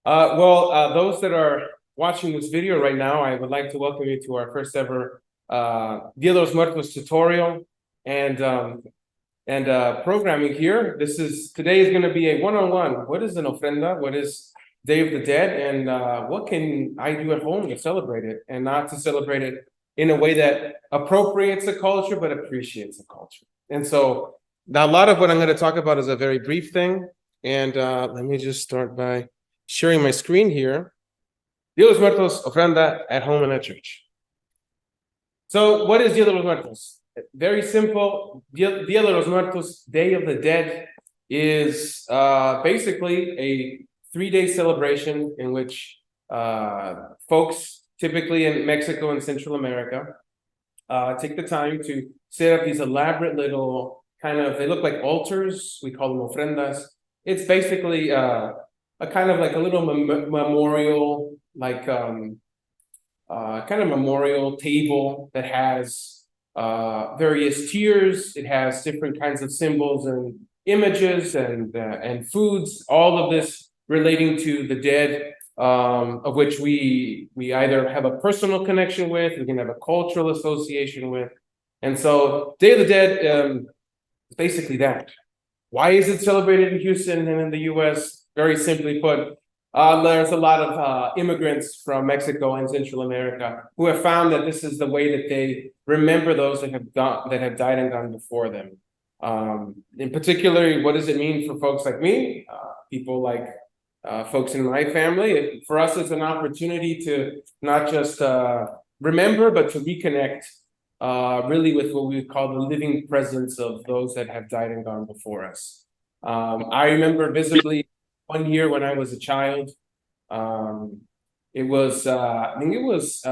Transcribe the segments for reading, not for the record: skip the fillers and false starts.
Those that are watching this video right now, I would like to welcome you to our first ever Dia de los Muertos tutorial and programming here. Today is going to be a one-on-one. What is an ofrenda? What is Day of the Dead? And what can I do at home to celebrate it, and not to celebrate it in a way that appropriates the culture but appreciates the culture? And so now a lot of what I'm going to talk about is a very brief thing. And let me just start by sharing my screen here. Dia de los Muertos, ofrenda at home and at church. So what is Dia de los Muertos? Very simple. Dia de los Muertos, Day of the Dead, is basically a 3-day celebration in which folks, typically in Mexico and Central America, take the time to set up these elaborate little they look like altars. We call them ofrendas. It's basically a kind of like a little memorial, kind of memorial table that has various tiers. It has different kinds of symbols and images and foods, all of this relating to the dead, of which we either have a personal connection with, we can have a cultural association with. And so Day of the Dead is basically that. Why is it celebrated in Houston and in the US? Very simply put, there's a lot of immigrants from Mexico and Central America who have found that this is the way that they remember those that have died and gone before them. In particular, what does it mean for folks like me, people like folks in my family? For us, it's an opportunity to not just remember, but to reconnect really with what we would call the living presence of those that have died and gone before us. I remember visibly one year when I was a child. It was, I think it was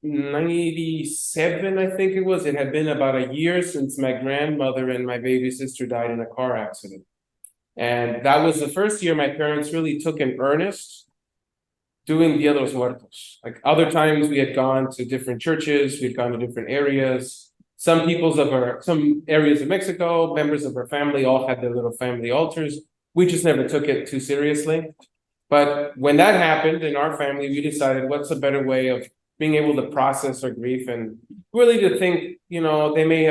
97, I think it was. It had been about a year since my grandmother and my baby sister died in a car accident. And that was the first year my parents really took in earnest doing Dia de los Muertos. Like other times we had gone to different churches, we'd gone to different areas. Some areas of Mexico, members of our family all had their little family altars. We just never took it too seriously. But when that happened in our family, we decided what's a better way of being able to process our grief and really to think, they may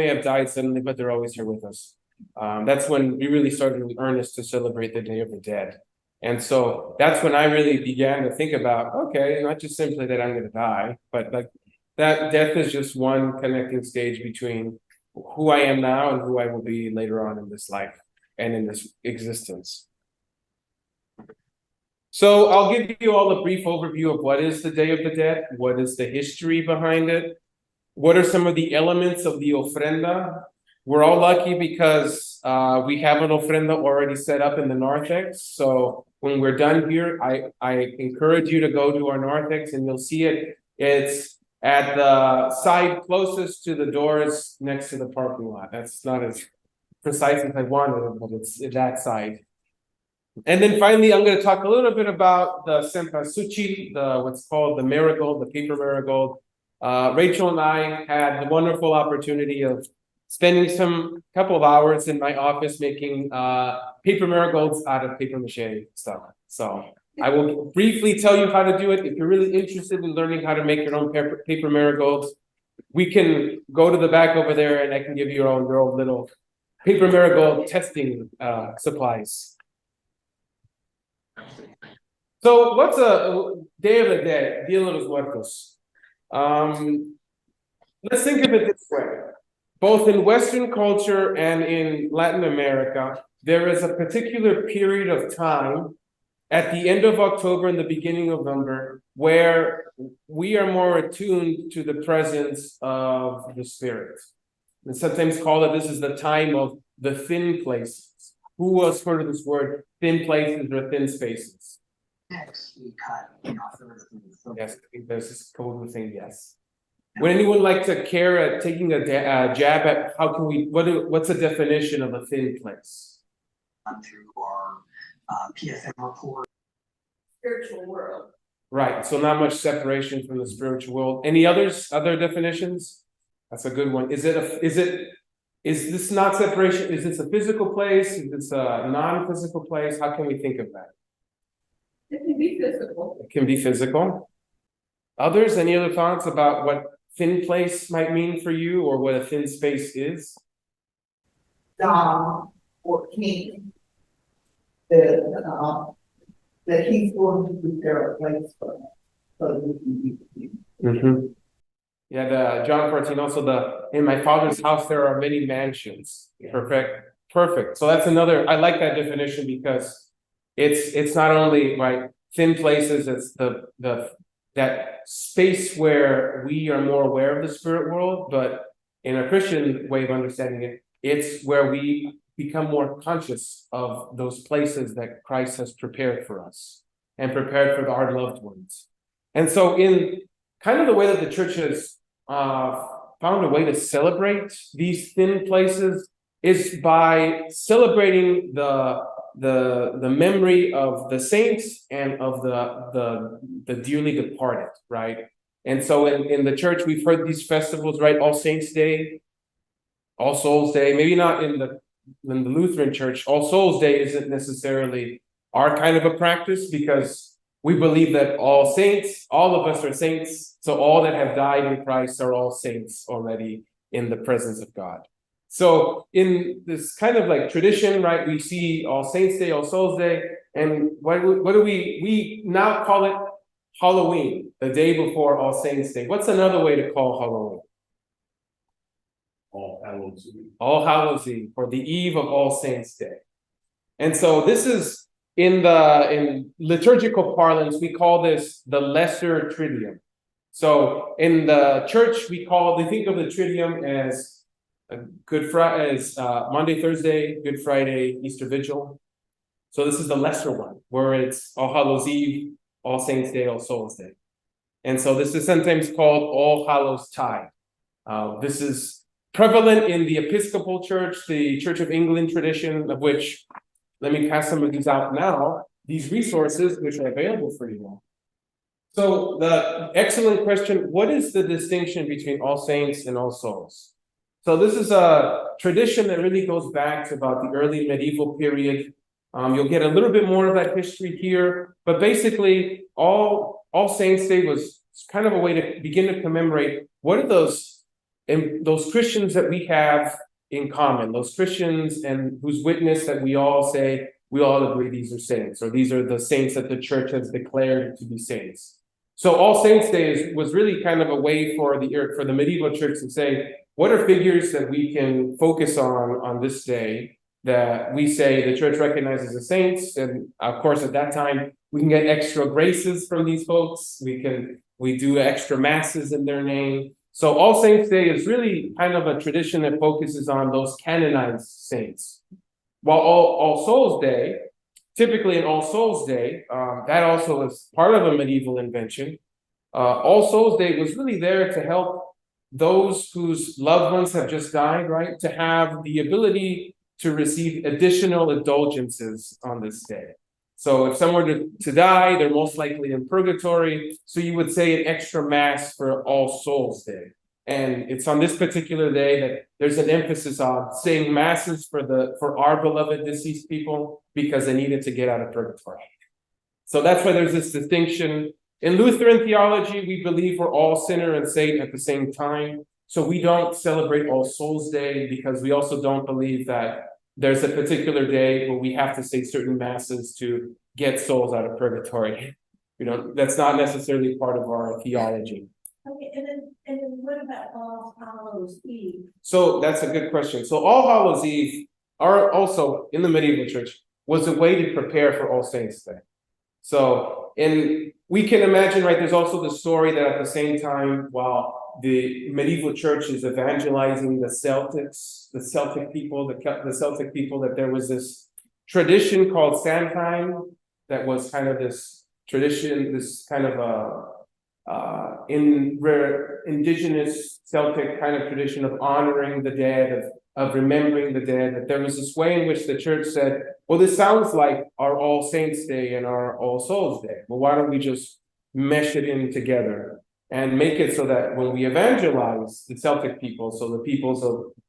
have died suddenly, but they're always here with us. That's when we really started in earnest to celebrate the Day of the Dead. And so that's when I really began to think about, okay, not just simply that I'm going to die, but like that death is just one connecting stage between who I am now and who I will be later on in this life and in this existence. So I'll give you all a brief overview of what is the Day of the Dead, what is the history behind it, what are some of the elements of the ofrenda. We're all lucky because we have an ofrenda already set up in the narthex. So when we're done here, I encourage you to go to our narthex and you'll see it. It's at the side closest to the doors next to the parking lot. That's not as precise as I wanted, but it's that side. And then finally, I'm going to talk a little bit about the cempasúchil, what's called the marigold, the paper marigold. Rachel and I had the wonderful opportunity of spending some couple of hours in my office making paper marigolds out of paper mache stuff. So I will briefly tell you how to do it. If you're really interested in learning how to make your own paper marigolds, we can go to the back over there and I can give you your own little paper marigold testing supplies. So what's a Day of the Dead, Dia de los Muertos? Let's think of it this way. Both in Western culture and in Latin America, there is a particular period of time at the end of October and the beginning of November where we are more attuned to the presence of the spirit. And sometimes this is the time of the thin places. Who has heard of this word, thin places or thin spaces? Next, we cut off the rest of the Yes, I think there's this code who saying yes. Would anyone like to care at taking a jab at what's the definition of a thin place? Through our PFM report. Spiritual world. Right, so not much separation from the spiritual world. Any other definitions? That's a good one. Is this not separation? Is this a physical place? Is this a non-physical place? How can we think of that? It can be physical. It can be physical. Others, any other thoughts about what thin place might mean for you or what a thin space is? John 14, that he's going to prepare a place for us, so that we can be with him. Yeah, the John 14, also in my father's house there are many mansions. Perfect. So that's another, I like that definition because it's not only right thin places, it's that space where we are more aware of the spirit world, but in a Christian way of understanding it, it's where we become more conscious of those places that Christ has prepared for us and prepared for our loved ones. And so in kind of the way that the church has found a way to celebrate these thin places is by celebrating the memory of the saints and of the dearly departed, right? And so in the church, we've heard these festivals, right? All Saints Day, All Souls Day, maybe not in the Lutheran church. All Souls Day isn't necessarily our kind of a practice because we believe that all saints, all of us are saints. So all that have died in Christ are all saints already in the presence of God. So in this kind of like tradition, right, we see All Saints Day, All Souls Day, and what do we now call it Halloween, the day before All Saints Day. What's another way to call Halloween? All Hallows Eve. All Hallows Eve, or the eve of All Saints Day. And so this is in liturgical parlance, we call this the Lesser Triduum. So in the church, we think of the Triduum as Monday, Thursday, Good Friday, Easter Vigil. So this is the lesser one, where it's All Hallows Eve, All Saints Day, All Souls Day. And so this is sometimes called All Hallows Tide. This is prevalent in the Episcopal Church, the Church of England tradition, of which, let me pass some of these out now, these resources which are available for you all. So the excellent question, what is the distinction between All Saints and All Souls? So this is a tradition that really goes back to about the early medieval period. You'll get a little bit more of that history here, but basically All Saints Day was kind of a way to begin to commemorate what are those Christians that we have in common, those Christians and whose witness that we all say, we all agree these are saints, or these are the saints that the church has declared to be saints. So All Saints Day was really kind of a way for the medieval church to say, what are figures that we can focus on this day that we say the church recognizes as saints? And of course, at that time, we can get extra graces from these folks. We do extra masses in their name. So All Saints Day is really kind of a tradition that focuses on those canonized saints. While All Souls Day, typically an All Souls Day, that also is part of a medieval invention. All Souls Day was really there to help those whose loved ones have just died, right, to have the ability to receive additional indulgences on this day. So if someone were to die, they're most likely in purgatory. So you would say an extra mass for All Souls Day. And it's on this particular day that there's an emphasis on saying masses for our beloved deceased people because they needed to get out of purgatory. So that's why there's this distinction. In Lutheran theology, we believe we're all sinner and saint at the same time. So we don't celebrate All Souls Day because we also don't believe that there's a particular day where we have to say certain masses to get souls out of purgatory. That's not necessarily part of our theology. Okay, and then what about All Hallows Eve? So that's a good question. So All Hallows Eve are also in the medieval church was a way to prepare for All Saints Day. So we can imagine, right, there's also the story that at the same time, while the medieval church is evangelizing the Celtic people, that there was this tradition called Samhain that was kind of this tradition, this kind of indigenous Celtic kind of tradition of honoring the dead, of remembering the dead, that there was this way in which the church said, well, this sounds like our All Saints Day and our All Souls Day. Well, why don't we just mesh it in together and make it so that when we evangelize the Celtic people, so the peoples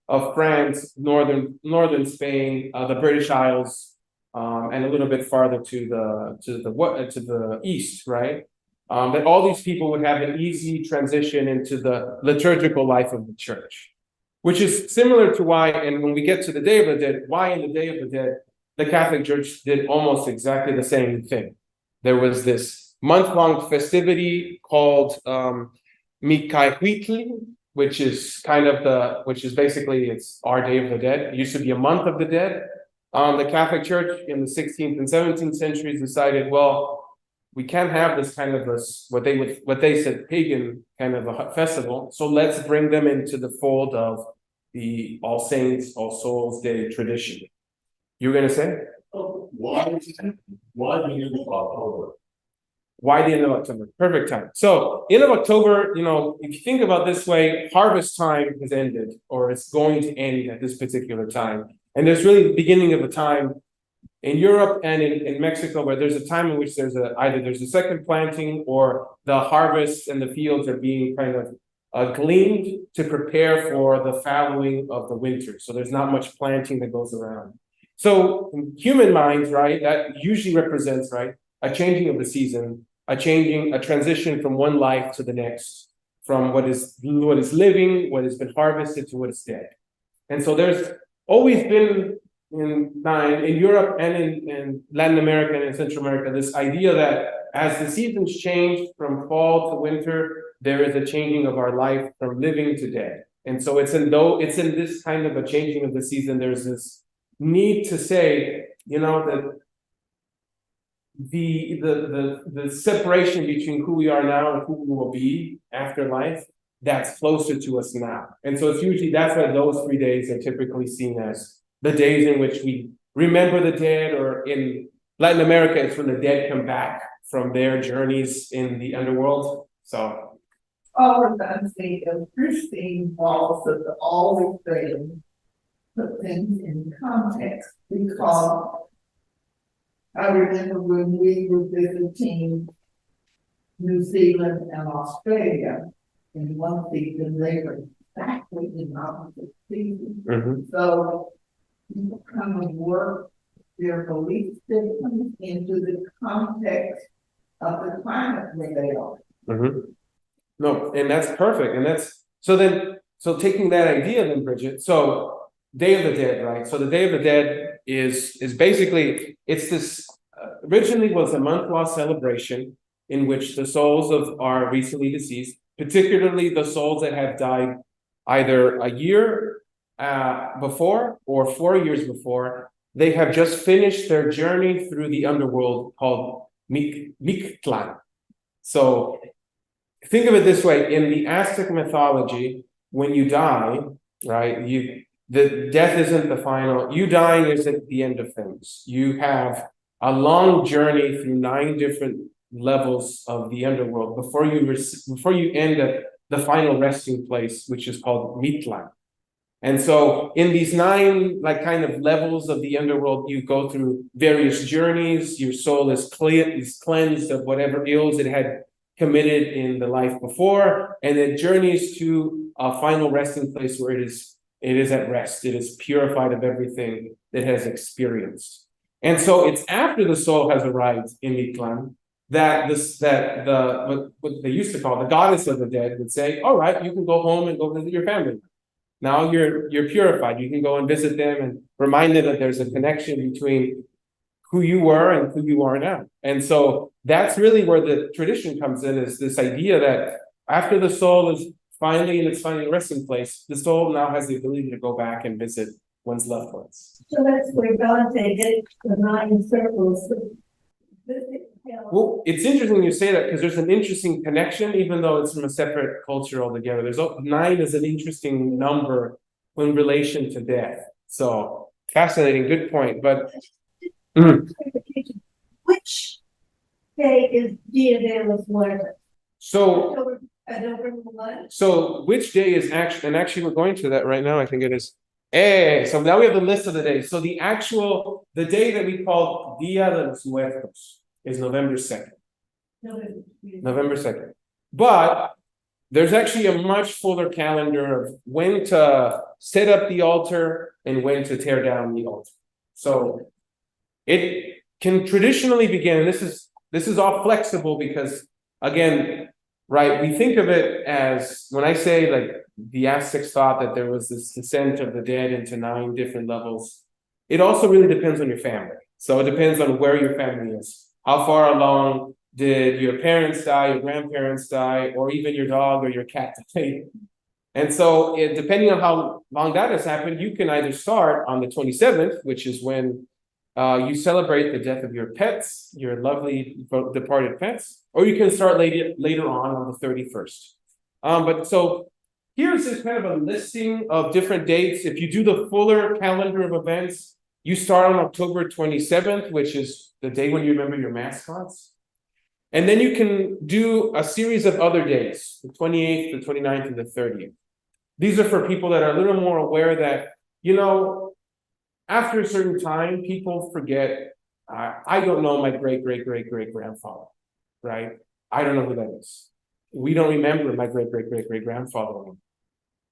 of France, northern Spain, the British Isles, and a little bit farther to the east, right? That all these people would have an easy transition into the liturgical life of the church, which is similar to why, and when we get to the Day of the Dead, why in the Day of the Dead, the Catholic Church did almost exactly the same thing. There was this month-long festivity called Mikahuitl, which is basically it's our Day of the Dead. It used to be a month of the dead. The Catholic Church in the 16th and 17th centuries decided, well, we can't have this kind of what they said pagan kind of a festival. So let's bring them into the fold of the All Saints, All Souls Day tradition. You were gonna say? Why the end of October? Why the end of October? Perfect time. So end of October, if you think about this way, harvest time has ended, or it's going to end at this particular time. And there's really the beginning of a time in Europe and in Mexico where there's a time in which either there's a second planting or the harvest and the fields are being kind of gleaned to prepare for the fallowing of the winter. So there's not much planting that goes around. So in human minds, right, that usually represents, right, a changing of the season, a transition from one life to the next, from what is living, what has been harvested to what is dead. And so there's always been in Europe and in Latin America and in Central America, this idea that as the seasons change from fall to winter, there is a changing of our life from living to dead. And so it's in this kind of a changing of the season, there's this need to say, that the separation between who we are now and who we will be after life, that's closer to us now. And so that's why those 3 days are typically seen as the days in which we remember the dead, or in Latin America, it's when the dead come back from their journeys in the underworld. So all of them say the Christine walls of the always saying put things in context, because I remember when we were visiting New Zealand and Australia in one season, they were exactly in opposite seasons. So people come and work their belief systems into the context of the climate where they are. No, and that's perfect. And so taking that idea then, Bridget, so Day of the Dead, right? So the Day of the Dead is basically, it's this, originally was a month-long celebration in which the souls of our recently deceased, particularly the souls that have died either a year before or 4 years before, they have just finished their journey through the underworld called Mictlan. So think of it this way: in the Aztec mythology, when you die, right, the death isn't the final. You dying isn't the end of things. You have a long journey through 9 different levels of the underworld before you end at the final resting place, which is called Mictlan. And so in these 9 kind of levels of the underworld, you go through various journeys. Your soul is cleansed of whatever ills it had committed in the life before, and it journeys to a final resting place where it is at rest. It is purified of everything that has experienced. And so it's after the soul has arrived in Mictlan that what they used to call the goddess of the dead would say, all right, you can go home and go visit your family. Now you're purified. You can go and visit them and remind them that there's a connection between who you were and who you are now. And so that's really where the tradition comes in, is this idea that after the soul is finally in its final resting place, the soul now has the ability to go back and visit one's loved ones. So that's where Dante gets the 9 circles. Well, it's interesting you say that, because there's an interesting connection, even though it's from a separate culture altogether. 9 is an interesting number in relation to death. So fascinating, good point. But which day is Dia de los Muertos? So October 1? So which day is actually we're going to that right now, I think it is. So now we have the list of the days. So the day that we call Dia de los Muertos is November 2nd. November 2nd. But there's actually a much fuller calendar of when to set up the altar and when to tear down the altar. So It can traditionally begin, this is all flexible because, again, right, we think of it as, when I say like the Aztecs thought that there was this descent of the dead into 9 different levels, it also really depends on your family. So it depends on where your family is. How far along did your parents die, your grandparents die, or even your dog or your cat die? And so, depending on how long that has happened, you can either start on the 27th, which is when you celebrate the death of your pets, your lovely departed pets, or you can start later on the 31st. But so here's just kind of a listing of different dates. If you do the fuller calendar of events, you start on October 27th, which is the day when you remember your mascots. And then you can do a series of other days, the 28th, the 29th, and the 30th. These are for people that are a little more aware that, after a certain time, people forget, I don't know my great-great-great-great-grandfather, right? I don't know who that is. We don't remember my great-great-great-great-grandfather.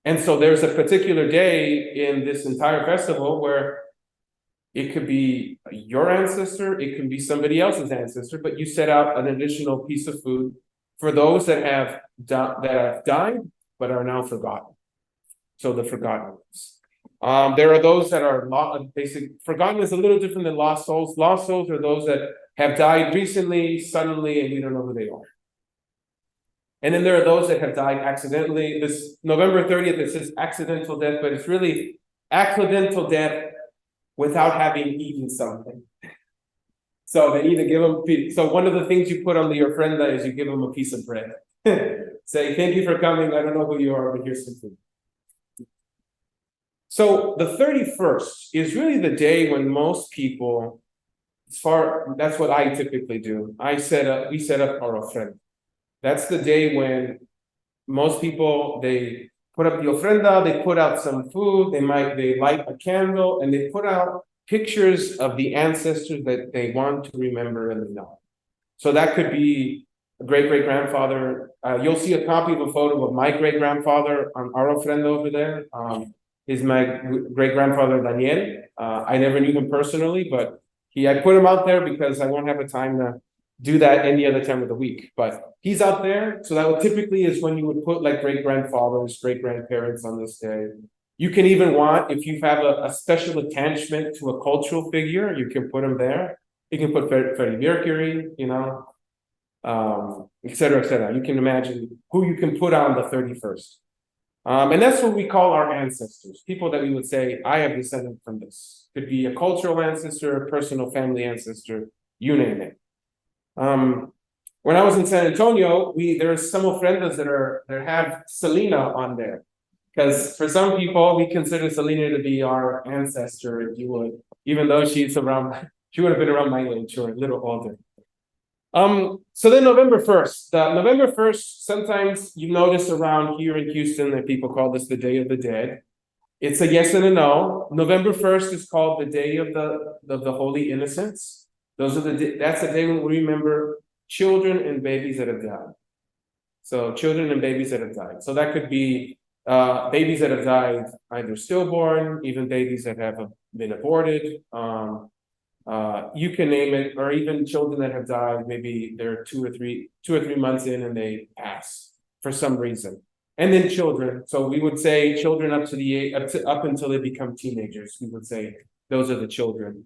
And so there's a particular day in this entire festival where it could be your ancestor, it can be somebody else's ancestor, but you set out an additional piece of food for those that have died but are now forgotten. So the forgotten ones. There are those that are forgotten is a little different than lost souls. Lost souls are those that have died recently, suddenly, and you don't know who they are. And then there are those that have died accidentally. This November 30th, it says accidental death, but it's really accidental death without having eaten something. So they either give them, so one of the things you put on the ofrenda is you give them a piece of bread. Say, thank you for coming, I don't know who you are, but here's some food. So the 31st is really the day when most people, that's what I typically do. We set up our ofrenda. That's the day when most people, they put up the ofrenda, they put out some food, they light a candle, and they put out pictures of the ancestors that they want to remember and know. So that could be a great-great-grandfather. You'll see a copy of a photo of my great-grandfather on our ofrenda over there. Is my great-grandfather Daniel. I never knew him personally, but I put him out there because I won't have a time to do that any other time of the week. But he's out there, so that typically is when you would put like great-grandfathers, great-grandparents on this day. You can even if you have a special attachment to a cultural figure, you can put them there. You can put Freddie Mercury, et cetera, et cetera. You can imagine who you can put on the 31st. And that's what we call our ancestors, people that we would say, I have descended from this. Could be a cultural ancestor, a personal family ancestor, you name it. When I was in San Antonio, there's some ofrendas that have Selena on there. Because for some people, we consider Selena to be our ancestor, if you would, even though she would have been around my age or a little older. So then November 1st. November 1st, sometimes you notice around here in Houston that people call this the Day of the Dead. It's a yes and a no. November 1st is called the Day of the Holy Innocents. That's the day when we remember children and babies that have died. So children and babies that have died. So that could be babies that have died either stillborn, even babies that have been aborted. You can name it, or even children that have died, maybe they're 2 or 3 months in and they pass for some reason. And then children, so we would say children up until they become teenagers. We would say those are the children.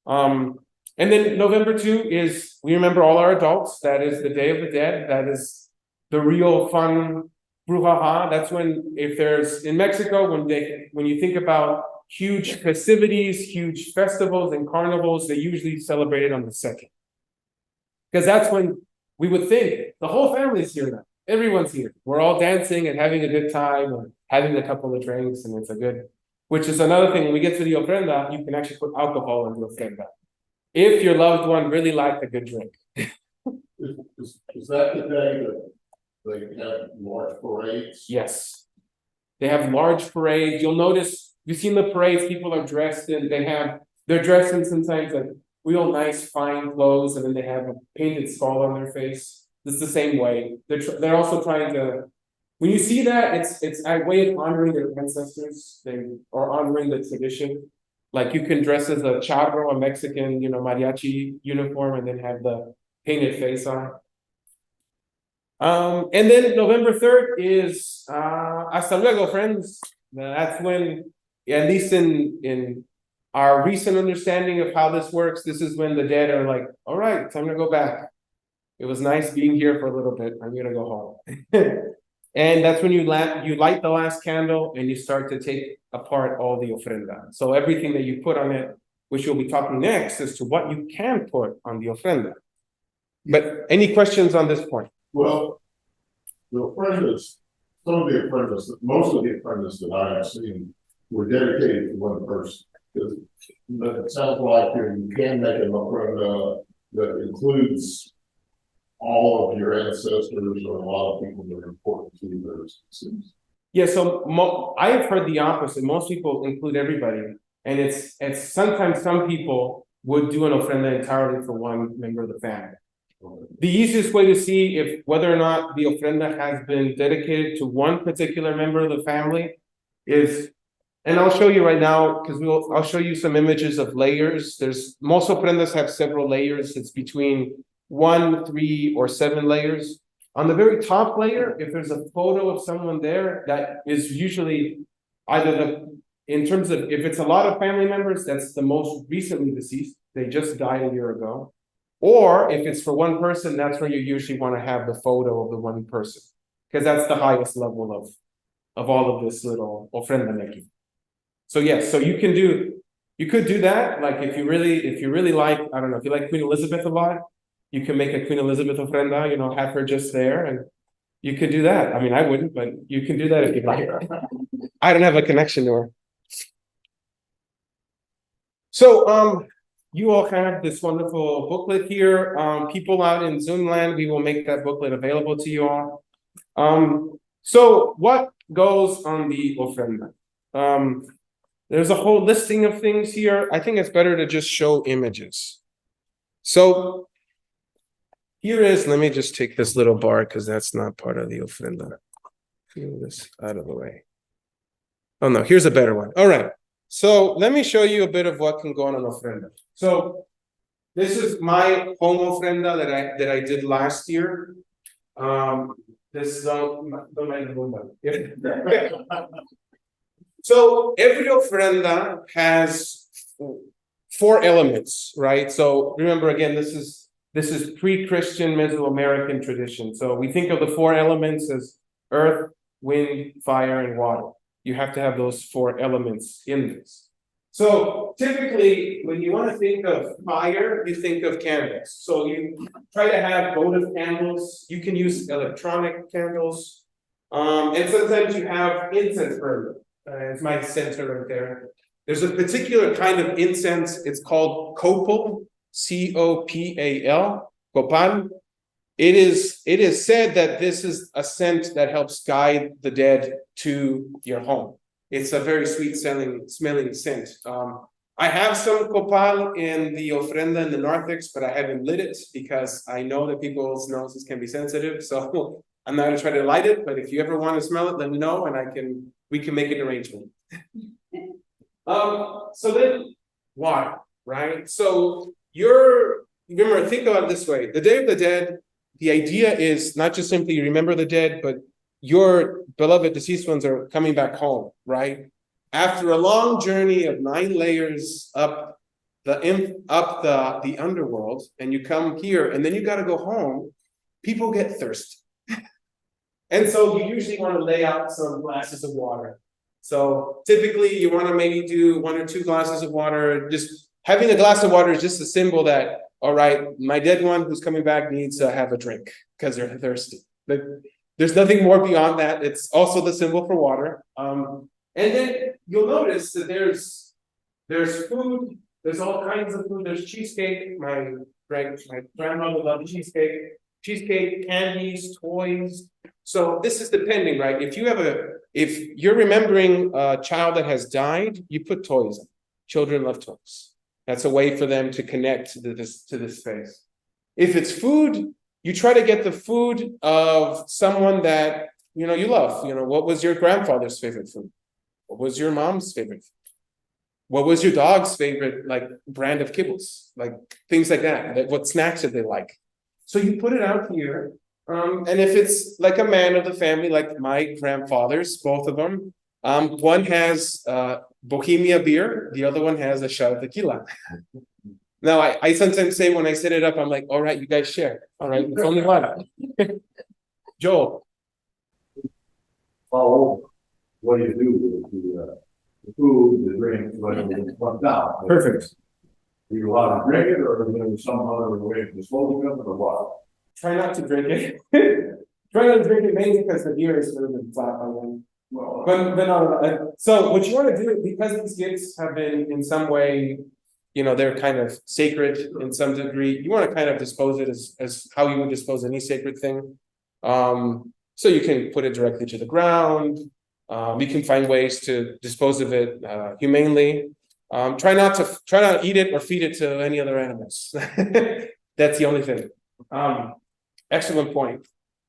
And then November 2 is, we remember all our adults. That is the Day of the Dead. That is the real fun brouhaha. That's when, if there's in Mexico, when you think about huge festivities, huge festivals and carnivals, they usually celebrate it on the 2nd. Because that's when we would think the whole family's here now. Everyone's here. We're all dancing and having a good time and having a couple of drinks, and which is another thing. When we get to the ofrenda, you can actually put alcohol in the ofrenda. If your loved one really liked a good drink. Is that the day that they have large parades? Yes. They have large parades. You'll notice, you've seen the parades, people are dressed in, they're dressed in sometimes like real nice fine clothes, and then they have a painted skull on their face. It's the same way. They're also trying to, when you see that, it's a way of honoring their ancestors, or honoring the tradition. Like you can dress as a charro, a Mexican, mariachi uniform, and then have the painted face on. And then November 3rd is hasta luego, friends. That's when, at least in our recent understanding of how this works, this is when the dead are like, all right, time to go back. It was nice being here for a little bit. I'm gonna go home. And that's when you light the last candle and you start to take apart all the ofrenda. So everything that you put on it, which we'll be talking next, as to what you can put on the ofrenda. But any questions on this point? Well, the ofrendas, some of the ofrendas, most of the ofrendas that I have seen were dedicated to one person. Because it sounds like you can make an ofrenda that includes all of your ancestors or a lot of people that are important to you. Yeah, so I have heard the opposite. Most people include everybody, and it's sometimes some people would do an ofrenda entirely for one member of the family. The easiest way to see if whether or not the ofrenda has been dedicated to one particular member of the family is, and I'll show you right now because I'll show you some images of layers. Most ofrendas have several layers. It's between 1, 3, or 7 layers. On the very top layer, if there's a photo of someone there, that is usually either in terms of if it's a lot of family members, that's the most recently deceased. They just died a year ago. Or if it's for one person, that's where you usually want to have the photo of the one person, because that's the highest level of all of this little ofrenda making. So yes, so you could do that. Like if you really like, I don't know, if you like Queen Elizabeth a lot, you can make a Queen Elizabeth ofrenda, have her just there, and you could do that. I mean, I wouldn't, but you can do that if you like. I don't have a connection to her. So, you all have this wonderful booklet here. People out in Zoom land, we will make that booklet available to you all. So what goes on the ofrenda? There's a whole listing of things here. I think it's better to just show images. So here is, let me just take this little bar because that's not part of the ofrenda. Move this out of the way. Oh no, here's a better one. All right. So let me show you a bit of what can go on an ofrenda. So this is my home ofrenda that I did last year. This is So every ofrenda has 4 elements, right? So remember again, this is pre-Christian Mesoamerican tradition. So we think of the 4 elements as earth, wind, fire, and water. You have to have those 4 elements in this. So typically, when you want to think of fire, you think of candles. So you try to have votive candles. You can use electronic candles. And sometimes you have incense burner. It's my center right there. There's a particular kind of incense. It's called copal, C-O-P-A-L, copal. It is said that this is a scent that helps guide the dead to your home. It's a very sweet smelling scent. I have some copal in the ofrenda in the narthex, but I haven't lit it because I know that people's noses can be sensitive. So I'm not gonna try to light it, but if you ever want to smell it, let me know and we can make an arrangement. So then water, right? So remember, think about it this way. The Day of the Dead, the idea is not just simply remember the dead, but your beloved deceased ones are coming back home, right? After a long journey of 9 layers up the underworld, and you come here, and then you got to go home, people get thirsty. And so you usually want to lay out some glasses of water. So typically you want to maybe do 1 or 2 glasses of water. Just having a glass of water is just a symbol that, all right, my dead one who's coming back needs to have a drink because they're thirsty. But there's nothing more beyond that. It's also the symbol for water. And then you'll notice that there's food. There's all kinds of food. There's cheesecake. My grandmother loved cheesecake, candies, toys. So this is depending, right? If you're remembering a child that has died, you put toys in. Children love toys. That's a way for them to connect to this space. If it's food, you try to get the food of someone that you love. What was your grandfather's favorite food? What was your mom's favorite food? what was your dog's favorite like brand of kibbles, like things like that, like what snacks did they like? So you put it out here, and if it's like a man of the family, like my grandfathers, both of them, one has Bohemia beer, the other one has a shot of tequila. Now I sometimes say when I set it up, I'm like, all right, you guys share. All right, it's only one. Joel. Follow what do you do with the food, the drink, whatever it comes out? Perfect. Are you allowed to drink it, or is there some other way of disposing of it, or what? Try not to drink it. Try not to drink it mainly because the beer is sort of flat by then. Well, But no. So what you want to do, because these gifts have been in some way, you know, they're kind of sacred in some degree, you want to kind of dispose it as how you would dispose any sacred thing. So you can put it directly to the ground. You can find ways to dispose of it humanely. Try not to eat it or feed it to any other animals. That's the only thing. Excellent point.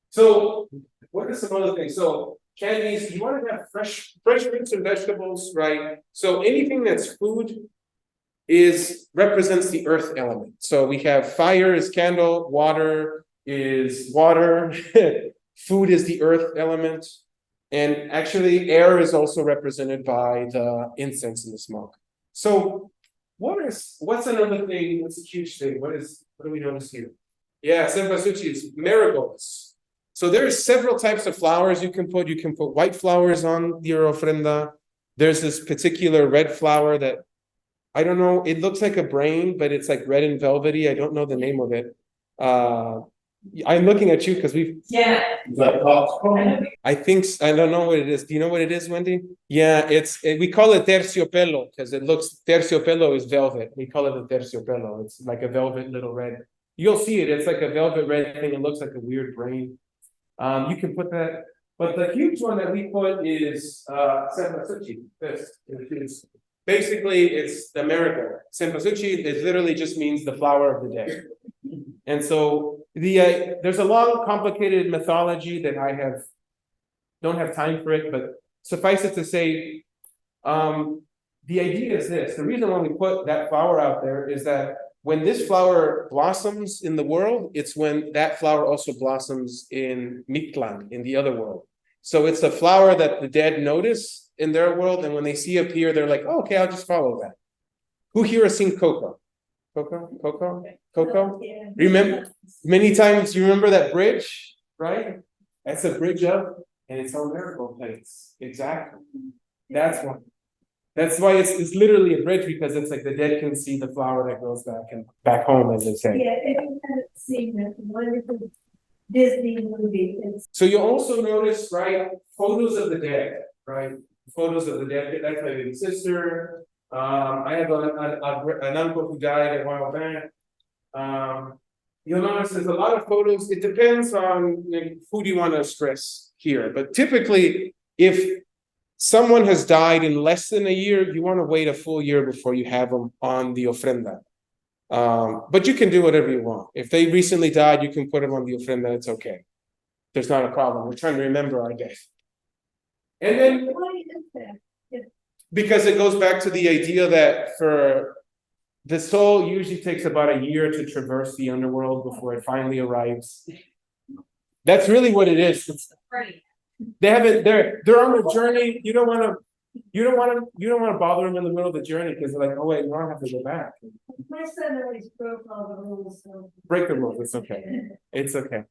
So what are some other things? So candies, you want to have fresh fruits and vegetables, right? So anything that's food represents the earth element. So we have fire is candle, water is water, food is the earth element, and actually air is also represented by the incense and the smoke. So what's another thing? What's a huge thing? What do we notice here? Yeah, cempasúchil is marigolds. So there's several types of flowers you can put. You can put white flowers on your ofrenda. There's this particular red flower that I don't know, it looks like a brain, but it's like red and velvety. I don't know the name of it. I'm looking at you because we've. Yeah. is that Costco? I don't know what it is. Do you know what it is, Wendy? Yeah, we call it terciopelo because it looks, terciopelo is velvet. We call it a terciopelo. It's like a velvet little red. You'll see it. It's like a velvet red thing. It looks like a weird brain. You can put that, but the huge one that we put is cempasúchil. This basically it's the marigold. Cempasúchil, it literally just means the flower of the day. And so there's a long, complicated mythology that don't have time for it, but suffice it to say, the idea is this: the reason why we put that flower out there is that when this flower blossoms in the world, it's when that flower also blossoms in Mictlan, in the other world. So it's a flower that the dead notice in their world, and when they see appear, they're like, oh, okay, I'll just follow that. Who here has seen Coco? Coco? Yeah. Remember, many times you remember that bridge, right? That's a bridge up, and it's on miracle plates. Exactly. That's why it's literally a bridge, because it's like the dead can see the flower that goes back home, as they say. Yeah, if you haven't seen that wonderful Disney movie, it's. So you also notice, right, photos of the dead, right? Photos of the dead. That's my big sister. I have an uncle who died a while back. You'll notice there's a lot of photos. It depends on who do you want to stress here, but typically, if someone has died in less than a year, you want to wait a full year before you have them on the ofrenda. But you can do whatever you want. If they recently died, you can put them on the ofrenda. It's okay. There's not a problem. We're trying to remember our death. And then, Why is that? because it goes back to the idea that for the soul usually takes about a year to traverse the underworld before it finally arrives. That's really what it is. They're on a journey. You don't want to bother them in the middle of the journey because they're like, oh wait, we don't have to go back. My son always broke all the rules, so. Break the rules. It's okay. It's okay.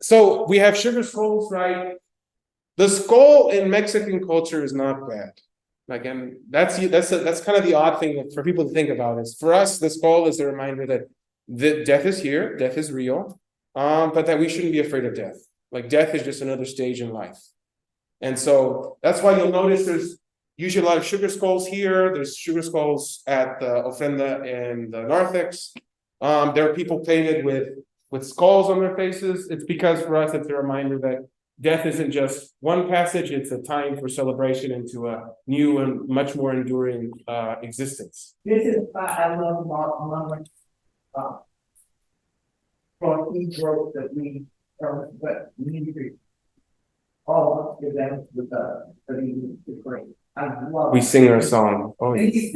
So we have sugar skulls, right? The skull in Mexican culture is not bad. Like, and that's kind of the odd thing for people to think about is for us, the skull is a reminder that death is here, death is real, but that we shouldn't be afraid of death. Like death is just another stage in life. And so that's why you'll notice there's usually a lot of sugar skulls here. There's sugar skulls at the Ofrenda and the narthex. There are people painted with skulls on their faces. It's because for us, it's a reminder that death isn't just one passage, it's a time for celebration into a new and much more enduring existence. This is why I love Mark Mummers. For each wrote that we but we need to all of us give them with the great. I love. We sing our song. Oh, And yes.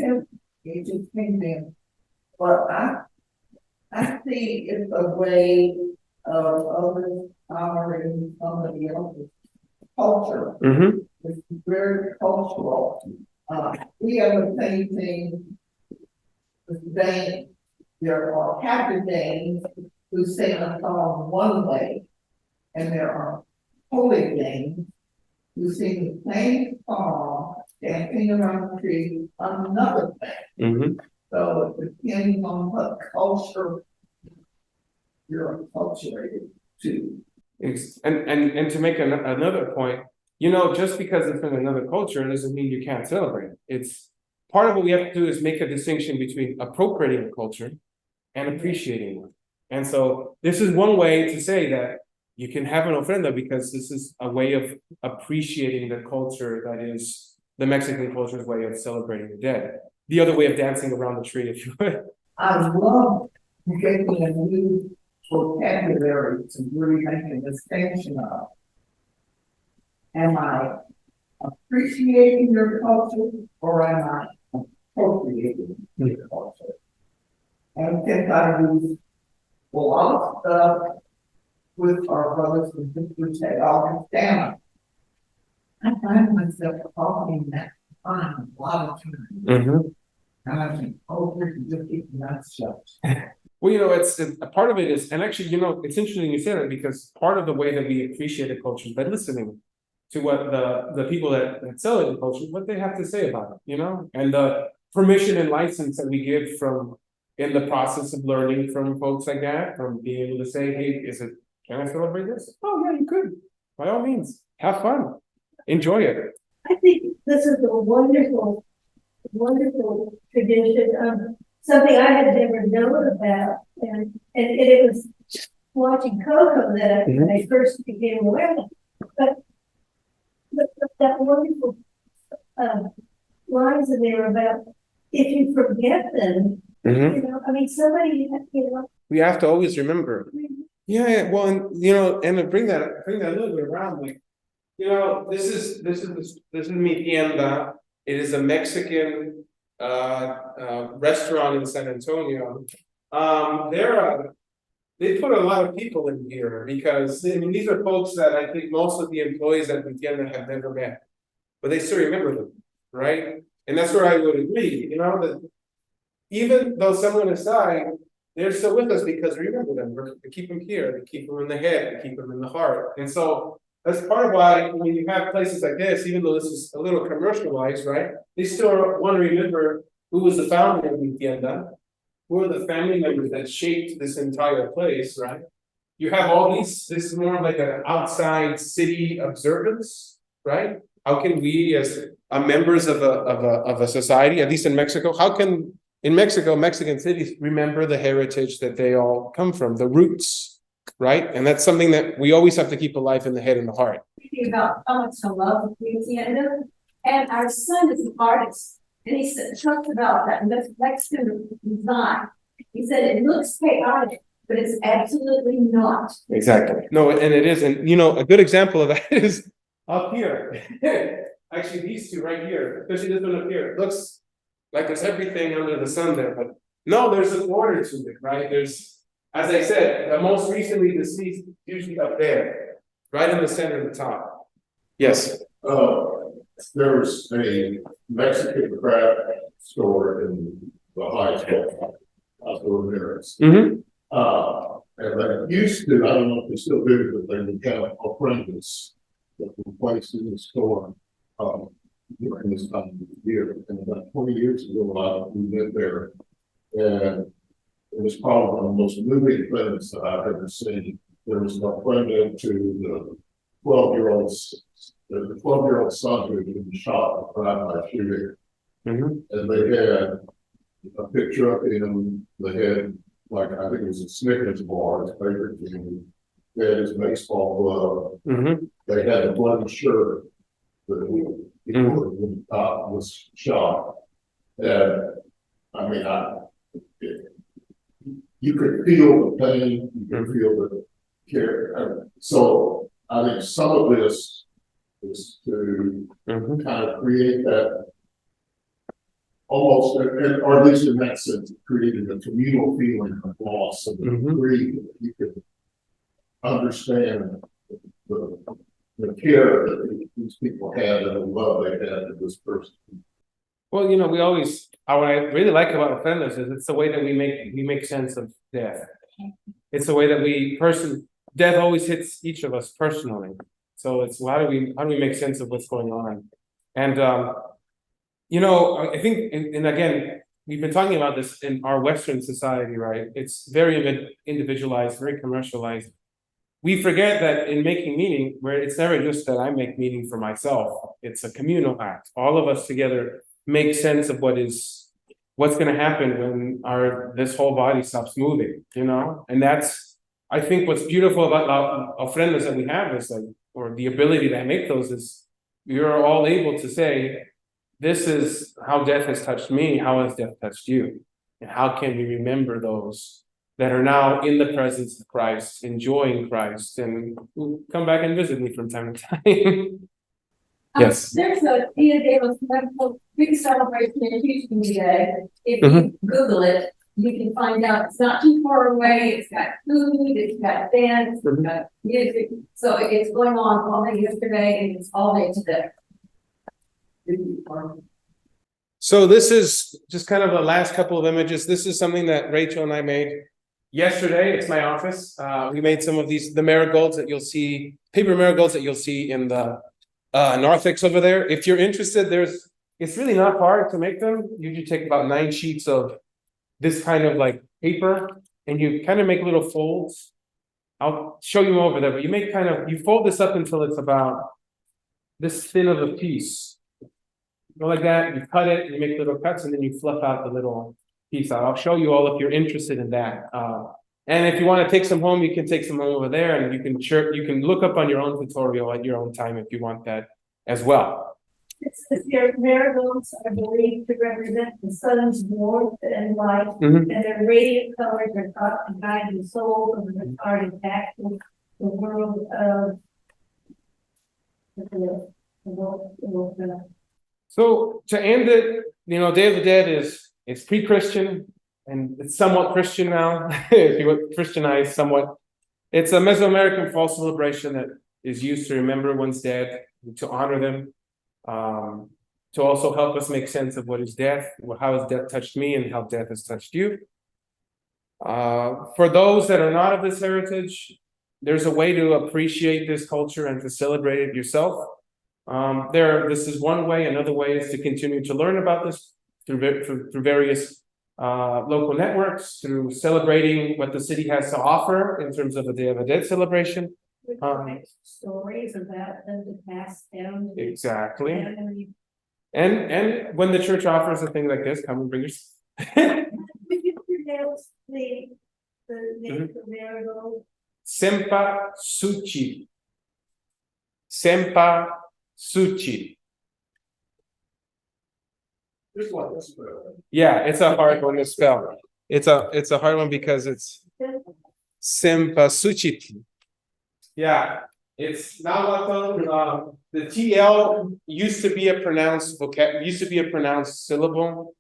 you just came in, but I see it's a way of others honoring somebody else's culture. Mm-hmm. It's very cultural. We have a painting, they, there are happy days who sing a song one way, and there are holy days who sing the same song, dancing around the tree, another way. Mm-hmm. So it depends on what culture you're acculturated to. And to make another point, you know, just because it's in another culture doesn't mean you can't celebrate it. It's part of what we have to do is make a distinction between appropriating a culture and appreciating one. And so this is one way to say that you can have an ofrenda because this is a way of appreciating the culture that is the Mexican culture's way of celebrating the dead. The other way of dancing around the tree, if you would. I love getting a new vocabulary to really make a distinction of. Am I appreciating your culture or am I appropriating your culture? And since I use a lot of stuff with our brothers and sisters at Augustana, I find myself talking that a lot of times. Mm-hmm. And I think, oh, we're just keeping that shut. Well, you know, it's a part of it is, and actually, you know, it's interesting you say that because part of the way that we appreciate a culture is by listening to what the people that celebrate the culture, what they have to say about it, you know, and the permission and license that we give from in the process of learning from folks like that, from being able to say, hey, can I celebrate this? Oh yeah, you could. By all means, have fun, enjoy it. I think this is a wonderful tradition, something I had never known about, and it was watching Coco that I first became aware of. But that wonderful lines in there about if you forget them, you know, I mean, somebody, you know. We have to always remember. Yeah, well, and you know, and to bring that a little bit around, like, you know, this is mi tienda. It is a Mexican restaurant in San Antonio. They put a lot of people in here because I mean these are folks that I think most of the employees at mi tienda have never met, but they still remember them, right? And that's where I would agree, you know, that even though someone is dying, they're still with us because we remember them. We keep them here, we keep them in the head, we keep them in the heart, and so. That's part of why when you have places like this, even though this is a little commercialized, right? They still want to remember who was the founder of Mi Tienda, who are the family members that shaped this entire place, right? You have all these, this is more like an outside city observance, right? How can we as members of a society, at least in Mexico, how can in Mexico, Mexican cities remember the heritage that they all come from, the roots? Right, and that's something that we always have to keep alive in the head and the heart. Thinking about how much I love Louisiana, and our son is an artist, and he talks about that Mexican design. He said it looks chaotic, but it's absolutely not. Exactly. No, and it is, and you know, a good example of that is up here. Actually, these two right here, especially this one up here, it looks like there's everything under the sun there, but no, there's an order to it, right? There's. As I said, the most recently deceased usually up there, right in the center of the top. Yes. There's a Mexican craft store in the high school. Mm-hmm. And they used to, I don't know if they still do, but they would have apprentices that were placed in the store during this time of the year. And about 20 years ago, we lived there. And it was probably one of the most moving things that I've ever seen. There was an apprentice to the 12-year-old son who had been shot by a shooter. Mm-hmm. And they had a picture of him. They had, like, I think it was a Snickers bar, his favorite thing. They had his baseball glove. Mm-hmm. They had a bloody shirt that was shot. And I mean, you could feel the pain, you could feel the care. So I think some of this is to Mhm. kind of create that almost, or at least in that sense, creating a communal feeling of loss and Mhm. grief. You can understand the care that these people had and the love they had for this person. Well, we always, what I really like about Ofrendas is it's the way that we make sense of death. It's the way that death always hits each of us personally. So it's how do we make sense of what's going on? And I think, and again, we've been talking about this in our Western society, right? It's very individualized, very commercialized. We forget that in making meaning, where it's never just that I make meaning for myself, it's a communal act. All of us together make sense of what's going to happen when this whole body stops moving, and that's, I think, what's beautiful about ofrendas that we have is or the ability to make those is you're all able to say, this is how death has touched me, how has death touched you, and how can we remember those that are now in the presence of Christ, enjoying Christ, and who come back and visit me from time to time. Yes. There's a Dia de los Muertos big celebration in Houston today. If you Mm-hmm. Google it, you can find out it's not too far away. It's got food, it's got dance, it's Mhm. got music. So it's going on all day yesterday and it's all day today. So this is just kind of the last couple of images. This is something that Rachel and I made yesterday. It's my office. We made some of the marigolds that you'll see, paper marigolds that you'll see in the narthex over there. If you're interested, it's really not hard to make them. You usually take about 9 sheets of this kind of like paper, and you kind of make little folds. I'll show you over there, but you fold this up until it's about this thin of a piece. Go like that, you cut it, you make little cuts, and then you fluff out the little piece out. I'll show you all if you're interested in that. And if you want to take some home, you can take some home over there, and you can look up on your own tutorial at your own time if you want that as well. Their marigolds are believed to represent the sun's warmth and light, Mhm. and their radiant colors are thought to guide the soul of the departed back to the world of the world. So to end it, Day of the Dead it's pre-Christian and it's somewhat Christian now, if you would Christianize somewhat. It's a Mesoamerican fall celebration that is used to remember one's dead, to honor them, to also help us make sense of what is death, how has death touched me, and how death has touched you. For those that are not of this heritage, there's a way to appreciate this culture and to celebrate it yourself. This is one way. Another way is to continue to learn about this through various local networks, through celebrating what the city has to offer in terms of the Day of the Dead celebration. Stories about them to pass down. Exactly. family. And when the church offers a thing like this, come and bring your. Would you pronounce the name of the marigold? Sempa Suchi. Sempa Suchi. Yeah, it's a hard one to spell. It's a hard one because it's Sempa Suchi. Yeah, it's Nahuatl. The TL used to be a pronounced syllable.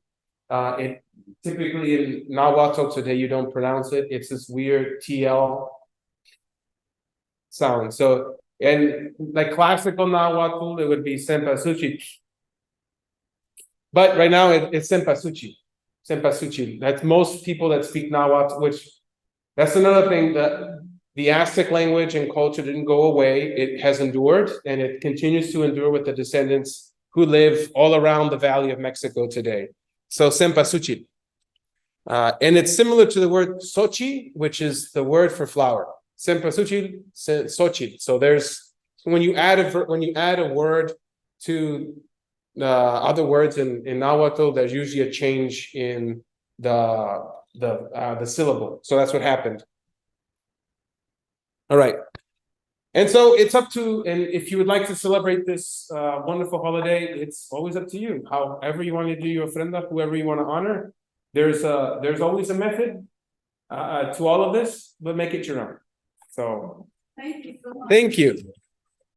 It typically in Nahuatl today you don't pronounce it. It's this weird TL sound. So, and like classical Nahuatl, it would be Sempasuchi. But right now it's Sempasuchi. Sempasuchi. That's most people that speak Nahuatl, which that's another thing that the Aztec language and culture didn't go away. It has endured, and it continues to endure with the descendants who live all around the Valley of Mexico today. So Sempasuchi. And it's similar to the word Sochi, which is the word for flower. Sempasuchi, Sochi. So when you add a word to other words in Nahuatl, there's usually a change in the syllable. So that's what happened. All right. And so it's up to, and if you would like to celebrate this wonderful holiday, it's always up to you. However you want to do your ofrenda, whoever you want to honor, there's always a method to all of this, but make it your own. So Thank you so much. thank you.